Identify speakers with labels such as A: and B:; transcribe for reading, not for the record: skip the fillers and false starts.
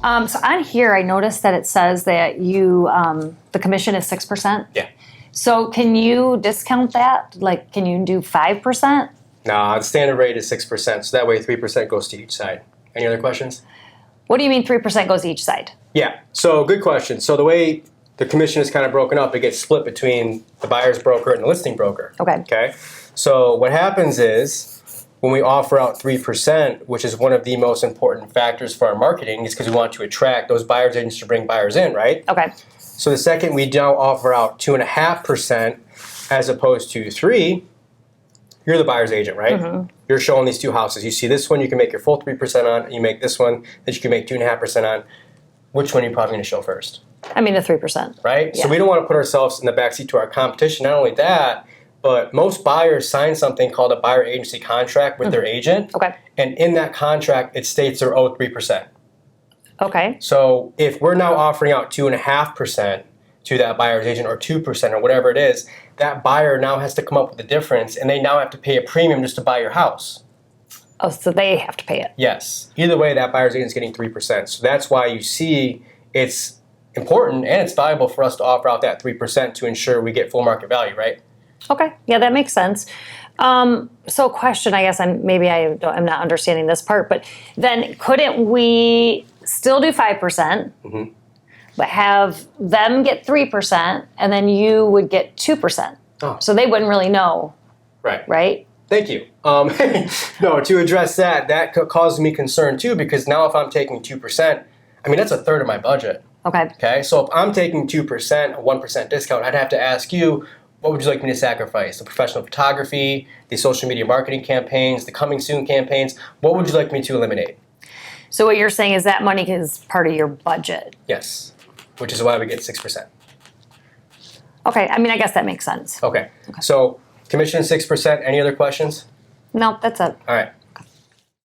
A: So on here, I noticed that it says that the commission is 6%.
B: Yeah.
A: So can you discount that? Like, can you do 5%?
B: No, the standard rate is 6%, so that way 3% goes to each side. Any other questions?
A: What do you mean 3% goes to each side?
B: Yeah, so good question. So the way the commission is kind of broken up, it gets split between the buyer's broker and the listing broker. Okay. So what happens is when we offer out 3%, which is one of the most important factors for our marketing, is because we want to attract those buyer's agents to bring buyers in, right?
A: Okay.
B: So the second we now offer out 2.5% as opposed to 3%, you're the buyer's agent, right? Mm-hmm. You're showing these two houses. You see this one, you can make your full 3% on. You make this one that you can make 2.5% on. Which one are you probably going to show first?
A: I mean the 3%.
B: Right?
A: Yeah.
B: So we don't want to put ourselves in the backseat to our competition. Not only that, but most buyers sign something called a buyer agency contract with their agent.
A: Okay.
B: And in that contract, it states they're owed 3%.
A: Okay.
B: So if we're now offering out 2.5% to that buyer's agent or 2% or whatever it is, that buyer now has to come up with the difference and they now have to pay a premium just to buy your house.
A: Oh, so they have to pay it.
B: Yes. Either way, that buyer's agent is getting 3%. So that's why you see it's important and it's valuable for us to offer out that 3% to ensure we get full market value, right?
A: Okay. Yeah, that makes sense. So question, I guess, I'm not understanding this part, but then couldn't we still do 5%, but have them get 3%, and then you would get 2%?
B: Oh.
A: So they wouldn't really know,
B: Right.
A: right?
B: Thank you. No, to address that causes me concern too, because now if I'm taking 2%, I mean, that's a third of my budget. Okay. So if I'm taking 2%, a 1% discount, I'd have to ask you, what would you like me to sacrifice? The professional photography, the social media marketing campaigns, the coming soon campaigns? What would you like me to eliminate?
A: So what you're saying is that money is part of your budget.
B: Yes, which is why we get 6%.
A: Okay, I mean, I guess that makes sense.
B: Okay. So commission 6%. Any other questions?
A: No, that's it.
B: All right.